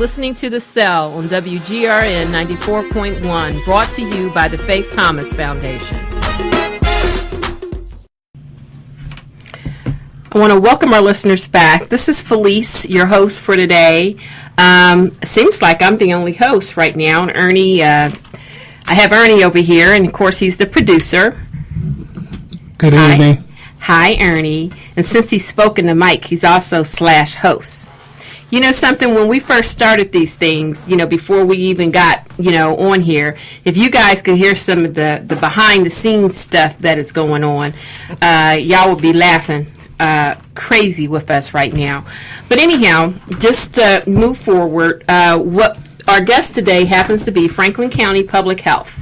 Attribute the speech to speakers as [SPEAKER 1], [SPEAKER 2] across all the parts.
[SPEAKER 1] listening to The Cell on WGRN 94.1, brought to you by the Faith Thomas Foundation. I want to welcome our listeners back. This is Felice, your host for today. Seems like I'm the only host right now, and Ernie, I have Ernie over here, and of course he's the producer.
[SPEAKER 2] Good evening.
[SPEAKER 1] Hi, Ernie. And since he's spoken to Mike, he's also /host. You know something, when we first started these things, before we even got, on here, if you guys could hear some of the behind the scenes stuff that is going on, y'all would be laughing crazy with us right now. But anyhow, just to move forward, what our guest today happens to be Franklin County Public Health.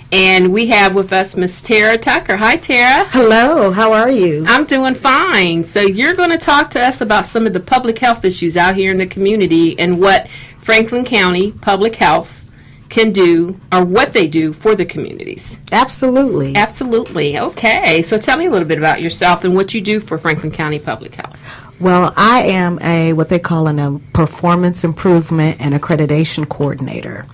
[SPEAKER 1] And we have with us Miss Tara Tucker. Hi, Tara.
[SPEAKER 3] Hello. How are you?
[SPEAKER 1] I'm doing fine. So you're going to talk to us about some of the public health issues out here in the community and what Franklin County Public Health can do, or what they do for the communities.
[SPEAKER 3] Absolutely.
[SPEAKER 1] Absolutely. Okay. So tell me a little bit about yourself and what you do for Franklin County Public Health.
[SPEAKER 3] Well, I am what they call a performance improvement and accreditation coordinator.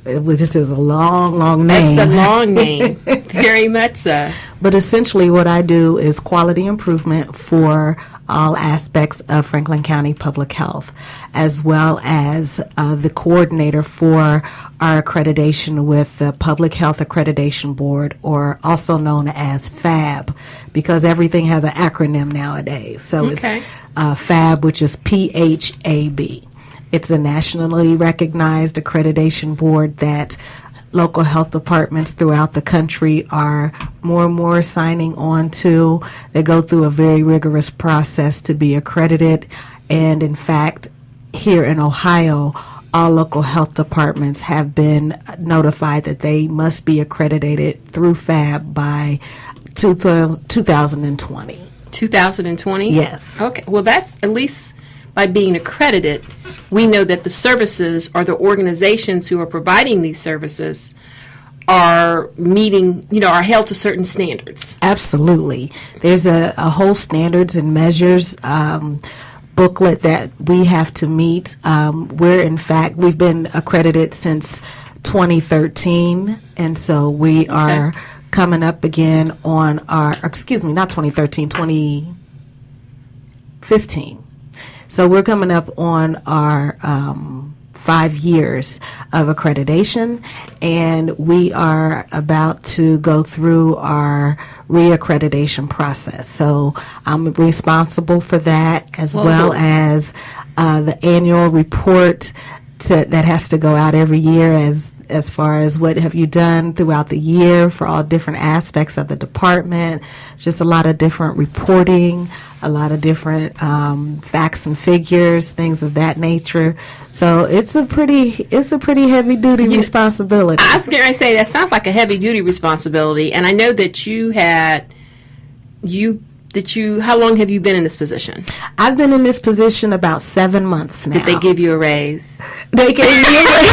[SPEAKER 3] This is a long name.
[SPEAKER 1] That's a long name. Very much so.
[SPEAKER 3] But essentially what I do is quality improvement for all aspects of Franklin County Public Health, as well as the coordinator for our accreditation with the Public Health Accreditation Board, or also known as FAB, because everything has an acronym nowadays. So
[SPEAKER 1] okay.
[SPEAKER 3] It's FAB, which is PHAB. It's a nationally recognized accreditation board that local health departments throughout the country are more and more signing on to. They go through a very rigorous process to be accredited. And in fact, here in Ohio, all local health departments have been notified that they must be accredited through FAB by 2020.
[SPEAKER 1] 2020?
[SPEAKER 3] Yes.
[SPEAKER 1] Okay. Well, that's at least by being accredited, we know that the services or the organizations who are providing these services are meeting, are held to certain standards.
[SPEAKER 3] Absolutely. There's a whole standards and measures booklet that we have to meet. We've been accredited since 2013, and so we are coming up again on not 2013, 2015. So we're coming up on our 5 years of accreditation, and we are about to go through our reaccreditation process. So I'm responsible for that, as well as the annual report that has to go out every year as far as what have you done throughout the year for all different aspects of the department. Just a lot of different reporting, a lot of different facts and figures, things of that nature. So it's a pretty heavy duty responsibility.
[SPEAKER 1] I was going to say that sounds like a heavy duty responsibility, and I know that how long have you been in this position?
[SPEAKER 3] I've been in this position about 7 months now.
[SPEAKER 1] Did they give you a raise?
[SPEAKER 3] They gave me a raise.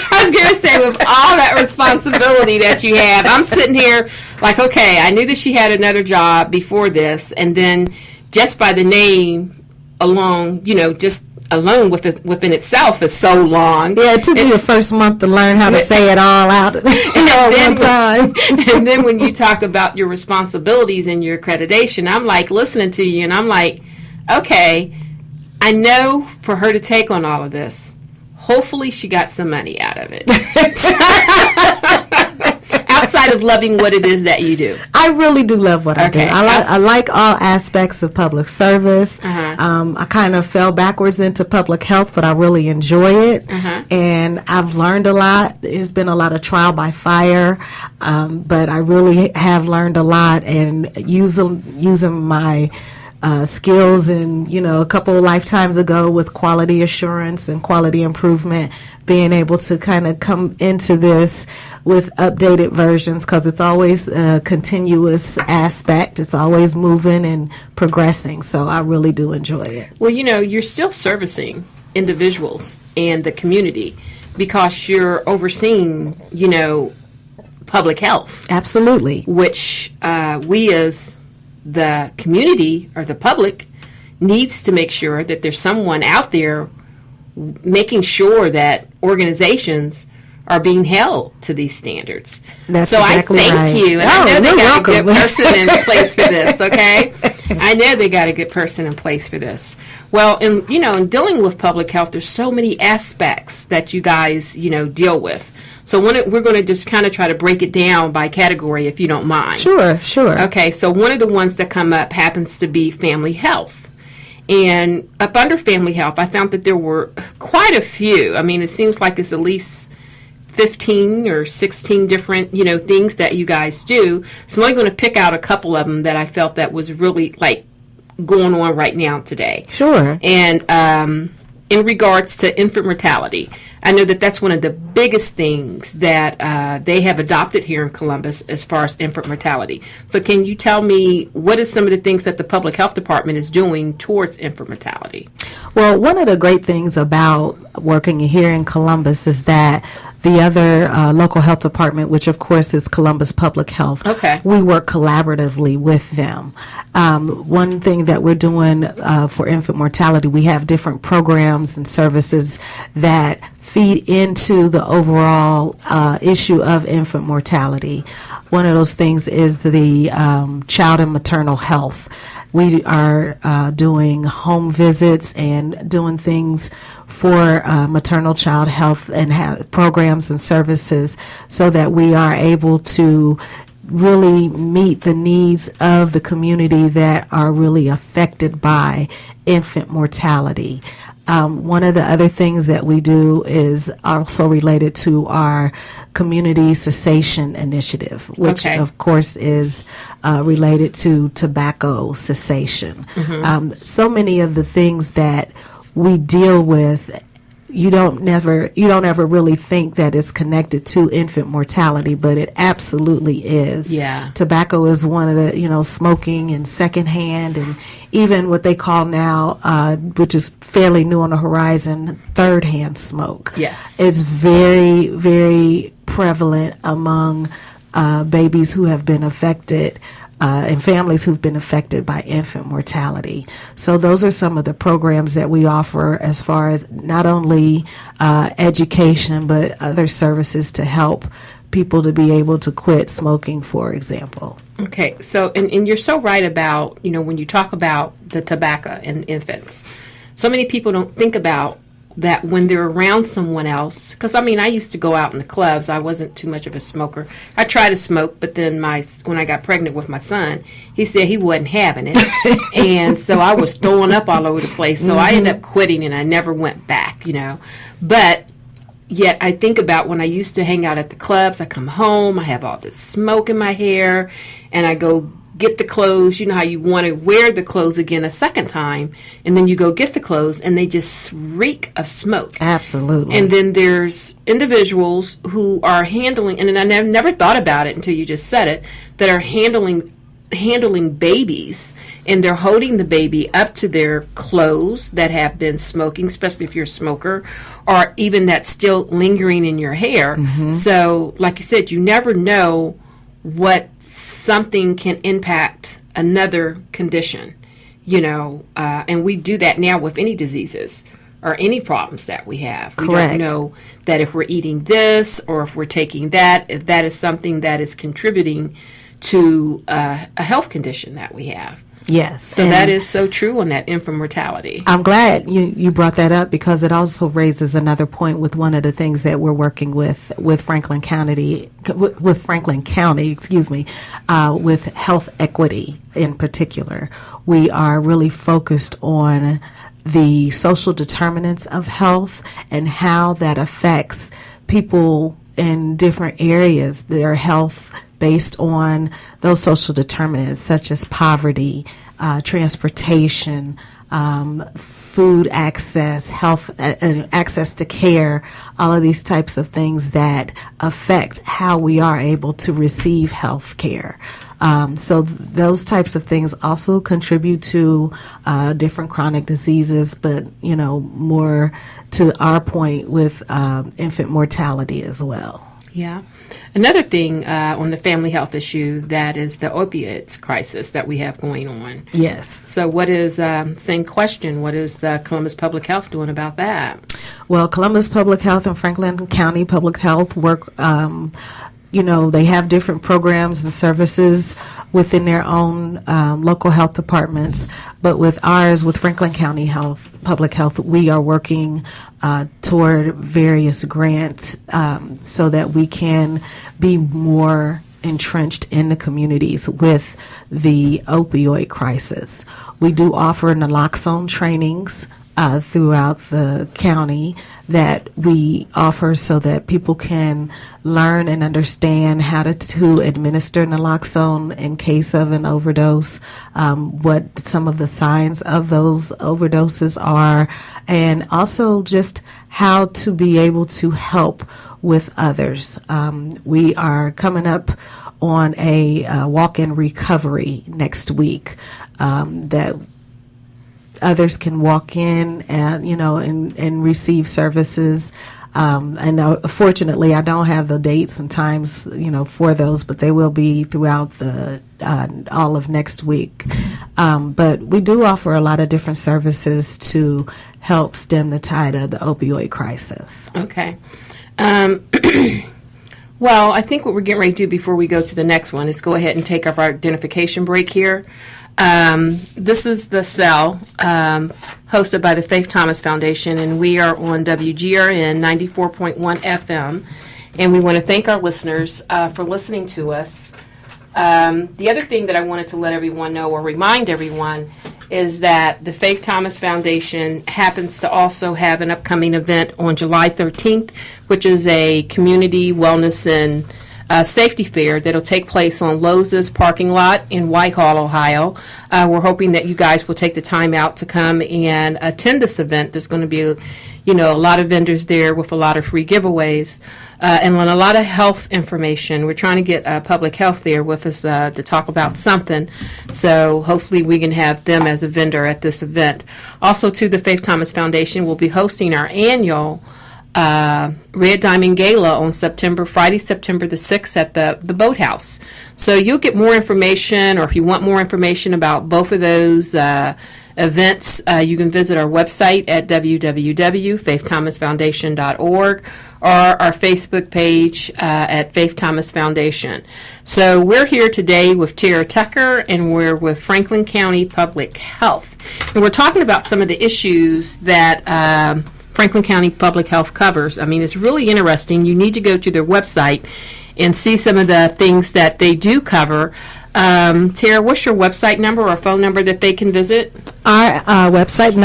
[SPEAKER 1] I was going to say, with all that responsibility that you have, I'm sitting here like, okay, I knew that she had another job before this, and then just by the name alone, just alone within itself is so long.
[SPEAKER 3] Yeah, it took me the first month to learn how to say it all out at one time.
[SPEAKER 1] And then when you talk about your responsibilities and your accreditation, I'm like listening to you, and I'm like, okay, I know for her to take on all of this, hopefully she got some money out of it. Outside of loving what it is that you do.
[SPEAKER 3] I really do love what I do. I like all aspects of public service. I kind of fell backwards into public health, but I really enjoy it. And I've learned a lot. There's been a lot of trial by fire, but I really have learned a lot, and using my skills and, a couple of lifetimes ago with quality assurance and quality improvement, being able to kind of come into this with updated versions, because it's always a continuous aspect. It's always moving and progressing. So I really do enjoy it.
[SPEAKER 1] Well, you're still servicing individuals and the community because you're overseeing, public health.
[SPEAKER 3] Absolutely.
[SPEAKER 1] Which we as the community or the public needs to make sure that there's someone out there making sure that organizations are being held to these standards.
[SPEAKER 3] That's
[SPEAKER 1] so
[SPEAKER 3] exactly
[SPEAKER 1] I thank
[SPEAKER 3] right.
[SPEAKER 1] you. And I know they
[SPEAKER 3] you're
[SPEAKER 1] got a
[SPEAKER 3] welcome.
[SPEAKER 1] good person in place for this, okay? I know they got a good person in place for this. Well, in dealing with public health, there's so many aspects that you guys, deal with. So we're going to just kind of try to break it down by category, if you don't mind.
[SPEAKER 3] Sure.
[SPEAKER 1] Okay, so one of the ones that come up happens to be family health. And up under family health, I found that there were quite a few. I mean, it seems like it's at least 15 or 16 different, things that you guys do. So I'm only going to pick out a couple of them that I felt that was really like going on right now today.
[SPEAKER 3] Sure.
[SPEAKER 1] And in regards to infant mortality, I know that that's one of the biggest things that they have adopted here in Columbus as far as infant mortality. So can you tell me what is some of the things that the Public Health Department is doing towards infant mortality?
[SPEAKER 3] Well, one of the great things about working here in Columbus is that the other local health department, which of course is Columbus Public Health, we work collaboratively with them. One thing that we're doing for infant mortality, we have different programs and services that feed into the overall issue of infant mortality. One of those things is the child and maternal health. We are doing home visits and doing things for maternal child health and programs and services so that we are able to really meet the needs of the community that are really affected by infant mortality. One of the other things that we do is also related to our community cessation initiative, which of course is related to tobacco cessation. So many of the things that we deal with, you don't ever really think that it's connected to infant mortality, but it absolutely is.
[SPEAKER 1] Yeah.
[SPEAKER 3] Tobacco is one of the, smoking and secondhand, and even what they call now, which is fairly new on the horizon, third-hand smoke.
[SPEAKER 1] Yes.
[SPEAKER 3] It's very, very prevalent among babies who have been affected and families who've been affected by infant mortality. So those are some of the programs that we offer as far as not only education, but other services to help people to be able to quit smoking, for example.
[SPEAKER 1] Okay, so, and you're so right about, when you talk about the tobacco in infants, so many people don't think about that when they're around someone else, because I used to go out in the clubs. I wasn't too much of a smoker. I tried to smoke, but then when I got pregnant with my son, he said he wasn't having it. And so I was throwing up all over the place. So I ended up quitting and I never went back, But yet I think about when I used to hang out at the clubs, I come home, I have all this smoke in my hair, and I go get the clothes. You know how you want to wear the clothes again a second time, and then you go get the clothes and they just reek of smoke.
[SPEAKER 3] Absolutely.
[SPEAKER 1] And then there's individuals who are handling, and I never thought about it until you just said it, that are handling babies, and they're holding the baby up to their clothes that have been smoking, especially if you're a smoker, or even that's still lingering in your hair. So like you said, you never know what something can impact another condition, and we do that now with any diseases or any problems that we have. We
[SPEAKER 3] Correct.
[SPEAKER 1] don't know that if we're eating this or if we're taking that, if that is something that is contributing to a health condition that we have.
[SPEAKER 3] Yes.
[SPEAKER 1] So that is so true on that infant mortality.
[SPEAKER 3] I'm glad you brought that up, because it also raises another point with one of the things that we're working with Franklin County, with health equity in particular. We are really focused on the social determinants of health and how that affects people in different areas, their health based on those social determinants such as poverty, transportation, food access, health, access to care, all of these types of things that affect how we are able to receive health care. So those types of things also contribute to different chronic diseases, but, more to our point with infant mortality as well.
[SPEAKER 1] Yeah. Another thing on the family health issue, that is the opioids crisis that we have going on.
[SPEAKER 3] Yes.
[SPEAKER 1] So what is, same question, what is the Columbus Public Health doing about that?
[SPEAKER 3] Well, Columbus Public Health and Franklin County Public Health work, they have different programs and services within their own local health departments. But with ours, with Franklin County Public Health, we are working toward various grants so that we can be more entrenched in the communities with the opioid crisis. We do offer naloxone trainings throughout the county that we offer so that people can learn and understand how to administer naloxone in case of an overdose, what some of the signs of those overdoses are, and also just how to be able to help with others. We are coming up on a walk-in recovery next week that others can walk in and receive services. And fortunately, I don't have the dates and times, for those, but they will be throughout the all of next week. But we do offer a lot of different services to help stem the tide of the opioid crisis.
[SPEAKER 1] Okay. Well, I think what we're getting ready to do before we go to the next one is go ahead and take our identification break here. This is The Cell, hosted by the Faith Thomas Foundation, and we are on WGRN 94.1 FM, and we want to thank our listeners for listening to us. The other thing that I wanted to let everyone know or remind everyone is that the Faith Thomas Foundation happens to also have an upcoming event on July 13th, which is a community wellness and safety fair that'll take place on Lowe's parking lot in Whitehall, Ohio. We're hoping that you guys will take the time out to come and attend this event. There's going to be, a lot of vendors there with a lot of free giveaways and a lot of health information. We're trying to get public health there with us to talk about something. So hopefully we can have them as a vendor at this event. Also, too, the Faith Thomas Foundation will be hosting our annual Red Diamond Gala on Friday, September the 6th at the Boathouse. So you'll get more information, or if you want more information about both of those events, you can visit our website at www.faiththomasfoundation.org or our Facebook page at Faith Thomas Foundation. So we're here today with Tara Tucker, and we're with Franklin County Public Health. And we're talking about some of the issues that Franklin County Public Health covers. I mean, it's really interesting. You need to go to their website and see some of the things that they do cover. Tara, what's your website number or phone number that they can visit?
[SPEAKER 3] Our website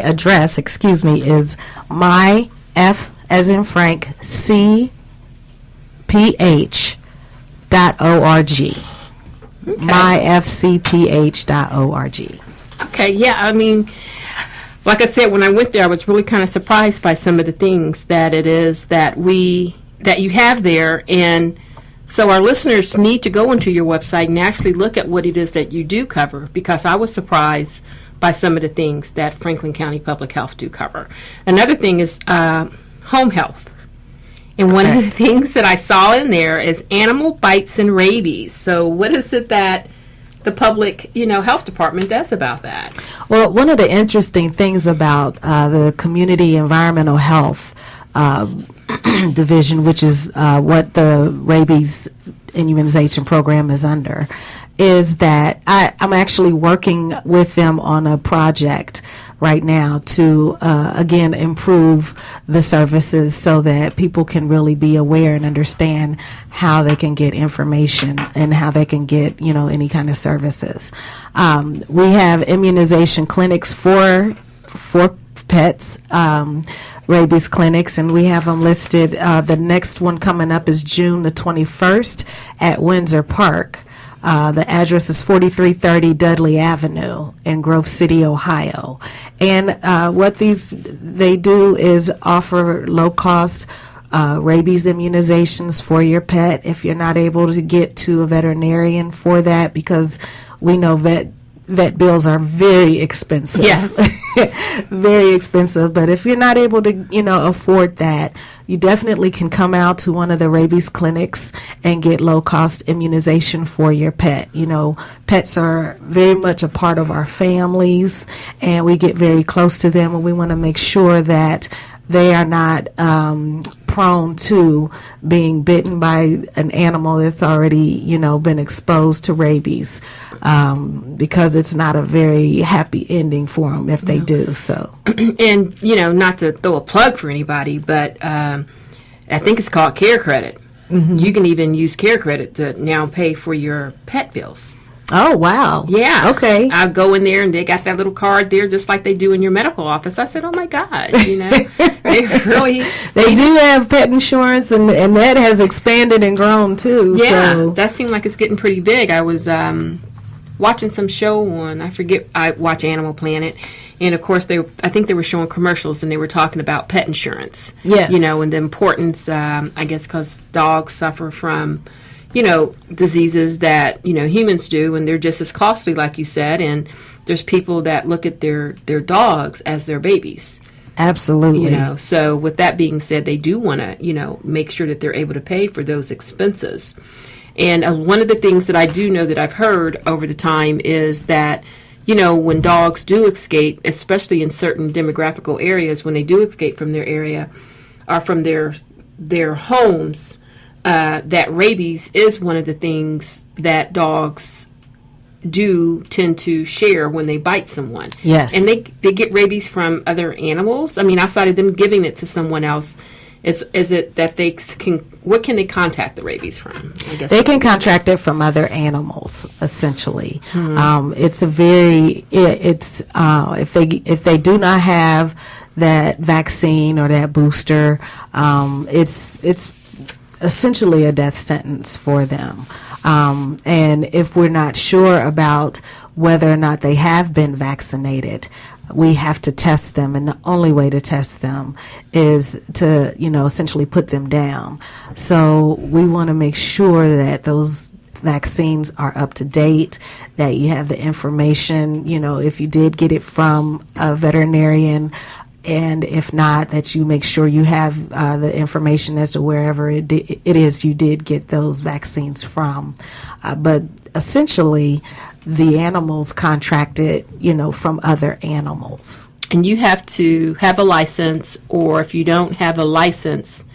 [SPEAKER 3] address, is myf as in Frank cph.org. Okay. myfcph.org.
[SPEAKER 1] Okay, yeah, I mean, like I said, when I went there, I was really kind of surprised by some of the things that it is that you have there. And so our listeners need to go into your website and actually look at what it is that you do cover, because I was surprised by some of the things that Franklin County Public Health do cover. Another thing is home health. And one of the things that I saw in there is animal bites and rabies. So what is it that the public, health department does about that?
[SPEAKER 3] Well, one of the interesting things about the community environmental health division, which is what the rabies immunization program is under, is that I'm actually working with them on a project right now to, again, improve the services so that people can really be aware and understand how they can get information and how they can get, any kind of services. We have immunization clinics for pets, rabies clinics, and we have them listed. The next one coming up is June the 21st at Windsor Park. The address is 4330 Dudley Avenue in Grove City, Ohio. And what they do is offer low-cost rabies immunizations for your pet if you're not able to get to a veterinarian for that, because we know vet bills are very expensive.
[SPEAKER 1] Yes.
[SPEAKER 3] Very expensive. But if you're not able to, afford that, you definitely can come out to one of the rabies clinics and get low-cost immunization for your pet. Pets are very much a part of our families, and we get very close to them, and we want to make sure that they are not prone to being bitten by an animal that's already, been exposed to rabies, because it's not a very happy ending for them if they do. So,
[SPEAKER 1] And, not to throw a plug for anybody, but I think it's called Care Credit. Mm-hmm. You can even use Care Credit to now pay for your pet bills.
[SPEAKER 3] Oh, wow.
[SPEAKER 1] Yeah.
[SPEAKER 3] Okay.
[SPEAKER 1] I go in there and they got that little card there just like they do in your medical office. I said, oh, my God, they really...
[SPEAKER 3] They do have pet insurance, and that has expanded and grown, too.
[SPEAKER 1] Yeah,
[SPEAKER 3] so.
[SPEAKER 1] that seemed like it's getting pretty big. I was watching some show on, I watch Animal Planet, and of course I think they were showing commercials and they were talking about pet insurance.
[SPEAKER 3] Yes.
[SPEAKER 1] And the importance, I guess because dogs suffer from, diseases that, humans do, and they're just as costly, like you said, and there's people that look at their dogs as their babies.
[SPEAKER 3] Absolutely.
[SPEAKER 1] So with that being said, they do want to, make sure that they're able to pay for those expenses. And one of the things that I do know that I've heard over the time is that, when dogs do escape, especially in certain demographical areas, when they do escape from their area or from their homes, that rabies is one of the things that dogs do tend to share when they bite someone.
[SPEAKER 3] Yes.
[SPEAKER 1] And they get rabies from other animals. I mean, outside of them giving it to someone else, is it that what can they contact the rabies from? I guess
[SPEAKER 3] they can contract it from other animals, essentially. It's if they do not have that vaccine or that booster, it's essentially a death sentence for them. And if we're not sure about whether or not they have been vaccinated, we have to test them, and the only way to test them is to, essentially put them down. So we want to make sure that those vaccines are up to date, that you have the information, if you did get it from a veterinarian, and if not, that you make sure you have the information as to wherever it is you did get those vaccines from. But essentially, the animals contracted, from other animals.
[SPEAKER 1] And you have to have a license, or if you don't have a license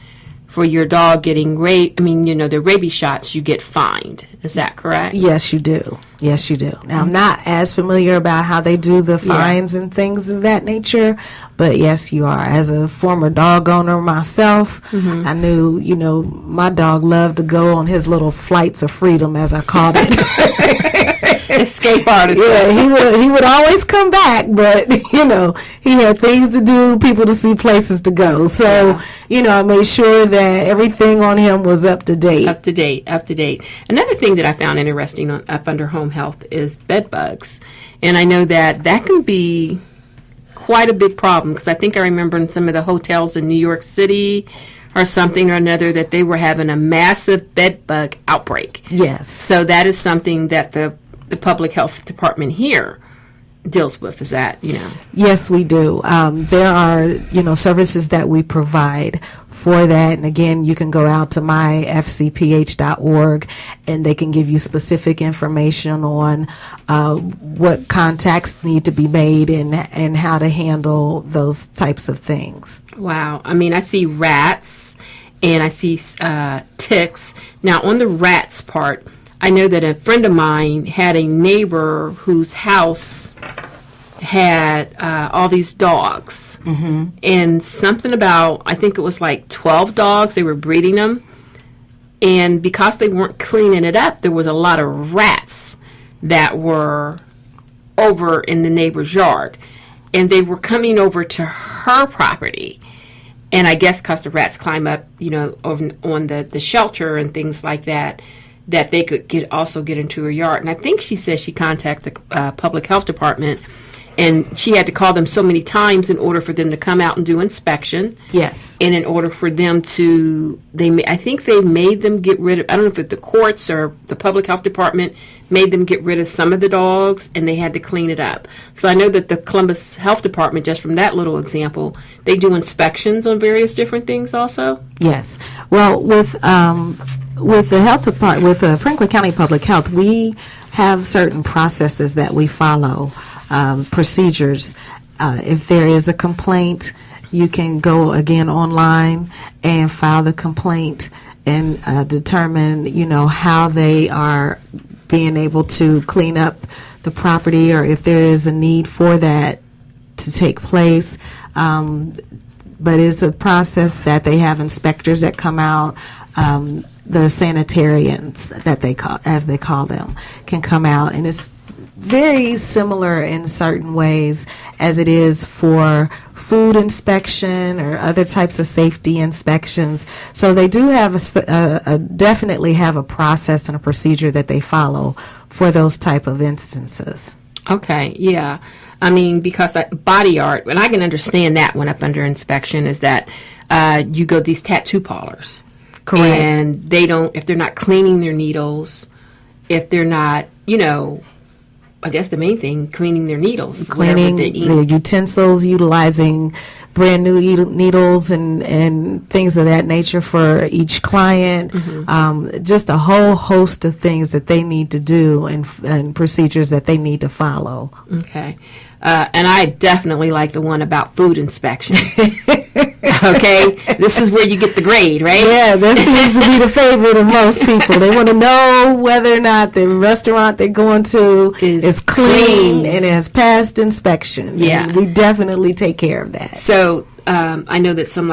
[SPEAKER 1] for your dog getting the rabies shots, you get fined. Is that correct?
[SPEAKER 3] Yes, you do. Yes, you do. Now, I'm not as familiar about how they do the fines and things of that nature, but yes, you are. As a former dog owner myself, I knew, my dog loved to go on his little flights of freedom, as I called it.
[SPEAKER 1] Escape artist.
[SPEAKER 3] Yeah, he would always come back, but he had things to do, people to see, places to go. So I made sure that everything on him was up to date.
[SPEAKER 1] Up to date. Another thing that I found interesting up under home health is bed bugs, and I know that can be quite a big problem, because I think I remember in some of the hotels in New York City or something or another that they were having a massive bed bug outbreak.
[SPEAKER 3] Yes.
[SPEAKER 1] So that is something that the public health department here deals with. Is that,
[SPEAKER 3] Yes, we do. There are, services that we provide for that. And again, you can go out to myfcph.org and they can give you specific information on what contacts need to be made and how to handle those types of things.
[SPEAKER 1] Wow. I mean, I see rats and I see ticks. Now, on the rats part, I know that a friend of mine had a neighbor whose house had all these dogs. Mm-hmm. And something about, I think it was like 12 dogs, they were breeding them. And because they weren't cleaning it up, there was a lot of rats that were over in the neighbor's yard. And they were coming over to her property. And I guess because the rats climb up, on the shelter and things like that they could also get into her yard. And I think she said she contacted the public health department, and she had to call them so many times in order for them to come out and do inspection.
[SPEAKER 3] Yes.
[SPEAKER 1] And in order for them to, I think they made them get rid of, I don't know if it's the courts or the public health department made them get rid of some of the dogs, and they had to clean it up. So I know that the Columbus Health Department, just from that little example, they do inspections on various different things also.
[SPEAKER 3] Yes. Well, with the health department, with Franklin County Public Health, we have certain processes that we follow, procedures. If there is a complaint, you can go again online and file the complaint and determine, how they are being able to clean up the property, or if there is a need for that to take place. But it's a process that they have inspectors that come out. The sanitarians that they call them, can come out, and it's very similar in certain ways as it is for food inspection or other types of safety inspections. So they do have definitely have a process and a procedure that they follow for those type of instances.
[SPEAKER 1] Okay, yeah. I mean, because body art, and I can understand that one up under inspection, is that you go to these tattoo parlors.
[SPEAKER 3] Correct.
[SPEAKER 1] And they don't, if they're not cleaning their needles, if they're not, I guess the main thing, cleaning their needles.
[SPEAKER 3] Cleaning their utensils, utilizing brand new needles and things of that nature for each client. Mm-hmm. Just a whole host of things that they need to do and procedures that they need to follow.
[SPEAKER 1] Okay. And I definitely like the one about food inspection. Okay, this is where you get the grade, right?
[SPEAKER 3] Yeah, that seems to be the favorite of most people. They want to know whether or not the restaurant they're going to is clean and has passed inspection.
[SPEAKER 1] Yeah,
[SPEAKER 3] and we definitely take care of that.
[SPEAKER 1] So I know that some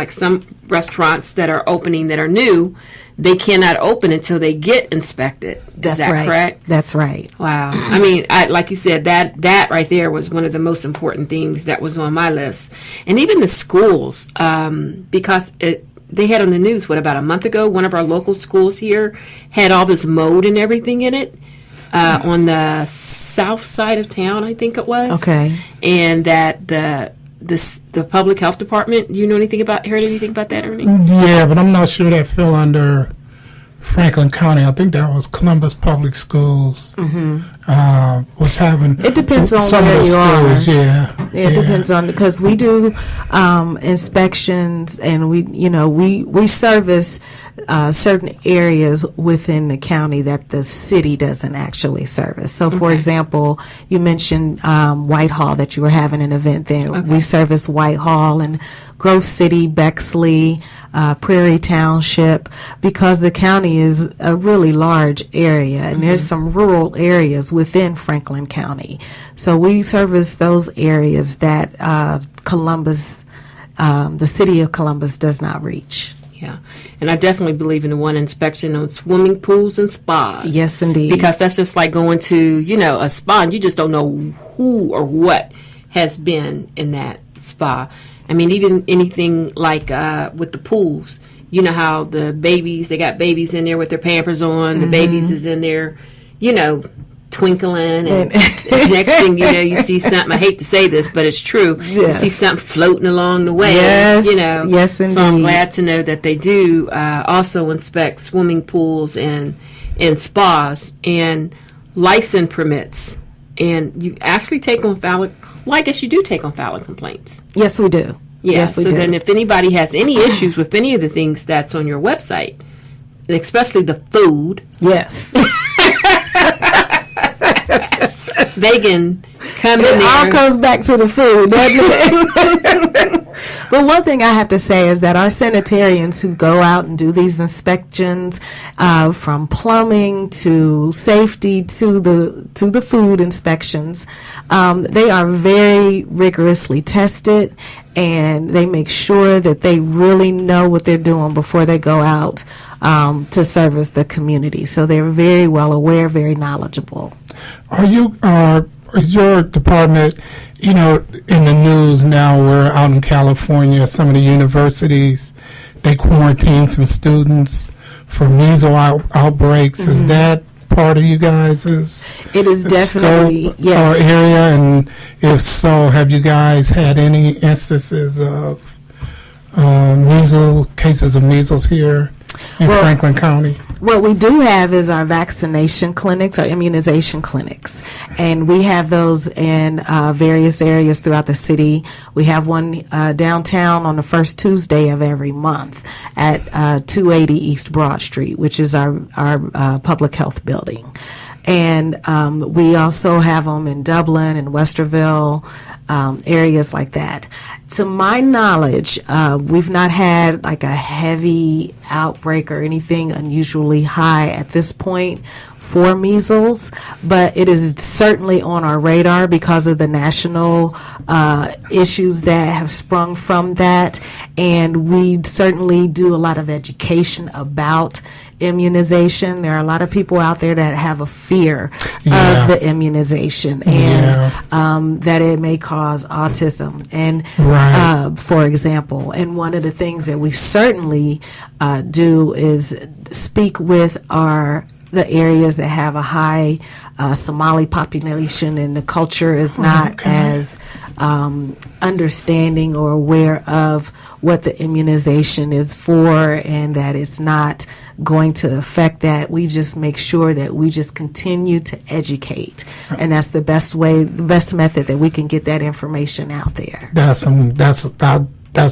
[SPEAKER 1] restaurants that are opening that are new, they cannot open until they get inspected. Is that
[SPEAKER 3] right.
[SPEAKER 1] correct?
[SPEAKER 3] That's right.
[SPEAKER 1] Wow. I mean, like you said, that right there was one of the most important things that was on my list. And even the schools, because they had on the news, about a month ago, one of our local schools here had all this mold and everything in it on the south side of town, I think it was.
[SPEAKER 3] Okay.
[SPEAKER 1] And that the public health department, you know heard anything about that, Ernie?
[SPEAKER 2] Yeah, but I'm not sure that fell under Franklin County. I think that was Columbus Public Schools. Mm-hmm. Was having.
[SPEAKER 3] It depends on
[SPEAKER 2] some
[SPEAKER 3] where
[SPEAKER 2] of the
[SPEAKER 3] you
[SPEAKER 2] schools,
[SPEAKER 3] are.
[SPEAKER 2] Yeah.
[SPEAKER 3] It depends on, because we do inspections, and we service certain areas within the county that the city doesn't actually service. So, for example, you mentioned Whitehall, that you were having an event there. Okay. We service Whitehall and Grove City, Bexley, Prairie Township, because the county is a really large area, and there's some rural areas within Franklin County. So we service those areas that Columbus, the city of Columbus, does not reach.
[SPEAKER 1] Yeah, and I definitely believe in the one inspection on swimming pools and spas.
[SPEAKER 3] Yes, indeed.
[SPEAKER 1] Because that's just like going to, a spa, and you just don't know who or what has been in that spa. I mean, even anything like with the pools, you know how the babies, they got babies in there with their Pampers on, the babies is in there, twinkling, and next thing you know, you see something. I hate to say this, but it's true. Yes. You see something floating along the way.
[SPEAKER 3] Yes, yes, indeed.
[SPEAKER 1] So I'm glad to know that they do also inspect swimming pools and spas and license permits. And you actually take on valid. Well, I guess you do take on valid complaints.
[SPEAKER 3] Yes, we do.
[SPEAKER 1] Yeah,
[SPEAKER 3] yes, we
[SPEAKER 1] so
[SPEAKER 3] do.
[SPEAKER 1] Then if anybody has any issues with any of the things that's on your website, and especially the food.
[SPEAKER 3] Yes.
[SPEAKER 1] They can come in there.
[SPEAKER 3] It all comes back to the food, doesn't it? But one thing I have to say is that our sanitarians who go out and do these inspections, from plumbing to safety to the food inspections, they are very rigorously tested, and they make sure that they really know what they're doing before they go out to service the community. So they're very well aware, very knowledgeable.
[SPEAKER 2] Is your department, in the news now, we're out in California, some of the universities, they quarantine some students for measles outbreaks. Is that part of you guys'
[SPEAKER 3] It is definitely,
[SPEAKER 2] scope
[SPEAKER 3] yes.
[SPEAKER 2] or area? And if so, have you guys had any instances of cases of measles here in Franklin County?
[SPEAKER 3] What we do have is our vaccination clinics, our immunization clinics, and we have those in various areas throughout the city. We have one downtown on the first Tuesday of every month at 280 East Broad Street, which is our public health building. And we also have them in Dublin and Westerville, areas like that. To my knowledge, we've not had like a heavy outbreak or anything unusually high at this point for measles, but it is certainly on our radar because of the national issues that have sprung from that. And we certainly do a lot of education about immunization. There are a lot of people out there that have a fear of the immunization and that it may cause autism. And for example, and one of the things that we certainly do is speak with the areas that have a high Somali population and the culture is not as understanding or aware of what the immunization is for and that it's not going to affect that. We just make sure that we just continue to educate, and that's the best way, the best method that we can get that information out there.
[SPEAKER 2] That's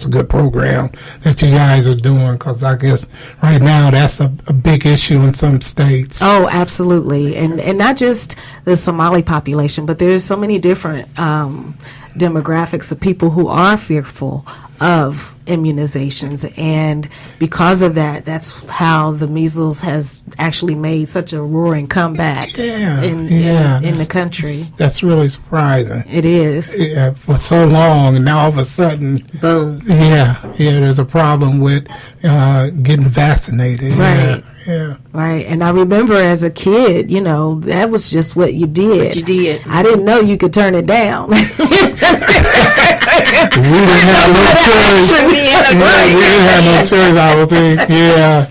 [SPEAKER 2] a good program that you guys are doing, because I guess right now that's a big issue in some states.
[SPEAKER 3] Oh, absolutely. And not just the Somali population, but there's so many different demographics of people who are fearful of immunizations, and because of that, that's how the measles has actually made such a roaring comeback in the country.
[SPEAKER 2] That's really surprising.
[SPEAKER 3] It is.
[SPEAKER 2] Yeah, for so long, and now all of a sudden,
[SPEAKER 1] boom.
[SPEAKER 2] There's a problem with getting vaccinated.
[SPEAKER 3] Right.
[SPEAKER 2] Yeah.
[SPEAKER 3] Right. And I remember as a kid, that was just what you did. I didn't know you could turn it down.
[SPEAKER 2] We didn't have no choice. We didn't have no choice, I would think. Yeah.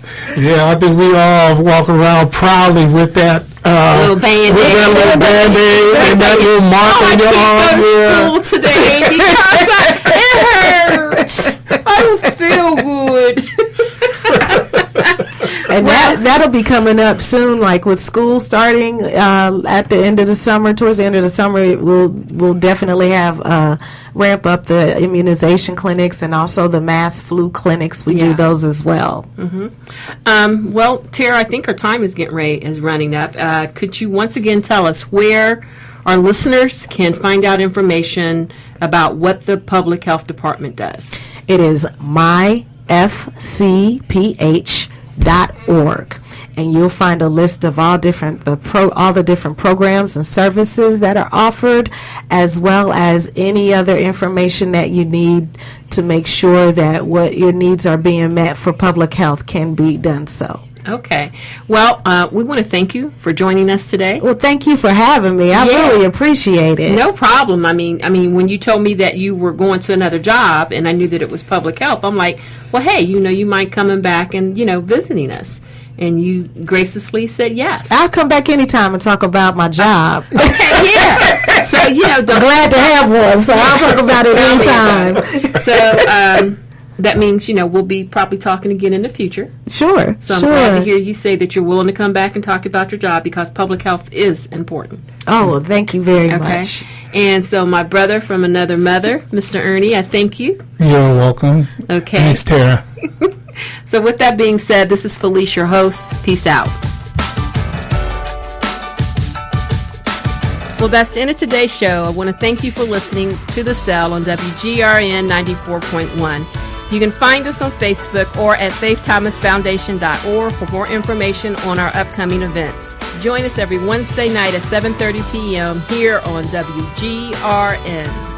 [SPEAKER 2] I think we all walk around proudly with that
[SPEAKER 1] little band-aid.
[SPEAKER 2] With that little band-aid and that little mark on your arm.
[SPEAKER 1] School today because it hurts. I don't feel good.
[SPEAKER 3] And that'll be coming up soon, like with school starting at the end of the summer. Towards the end of the summer, we'll definitely have ramp up the immunization clinics and also the mass flu clinics. We do those as well.
[SPEAKER 1] Mm-hmm. Well, Tara, I think our time is running up. Could you once again tell us where our listeners can find out information about what the Public Health Department does?
[SPEAKER 3] It is myfcph.org, and you'll find a list of all the different programs and services that are offered, as well as any other information that you need to make sure that what your needs are being met for public health can be done so.
[SPEAKER 1] Okay. Well, we want to thank you for joining us today.
[SPEAKER 3] Well, thank you for having me. I really appreciate it.
[SPEAKER 1] No problem. I mean, when you told me that you were going to another job and I knew that it was public health, I'm like, well, hey, you might coming back and, visiting us. And you graciously said yes.
[SPEAKER 3] I'll come back anytime and talk about my job.
[SPEAKER 1] Okay, yeah. So,
[SPEAKER 3] I'm glad to have one, so I'll talk about it anytime.
[SPEAKER 1] So, that means, we'll be probably talking again in the future.
[SPEAKER 3] Sure.
[SPEAKER 1] So I'm glad to hear you say that you're willing to come back and talk about your job, because public health is important.
[SPEAKER 3] Oh, well, thank you very much.
[SPEAKER 1] And so my brother from another mother, Mr. Ernie, I thank you.
[SPEAKER 2] You're welcome.
[SPEAKER 1] Okay.
[SPEAKER 2] Thanks, Tara.
[SPEAKER 1] So with that being said, this is Felicia, your host. Peace out. Well, that's the end of today's show. I want to thank you for listening to The Cell on WGRN 94.1. You can find us on Facebook or at faiththomasfoundation.org for more information on our upcoming events. Join us every Wednesday night at 7:30 p.m. here on WGRN.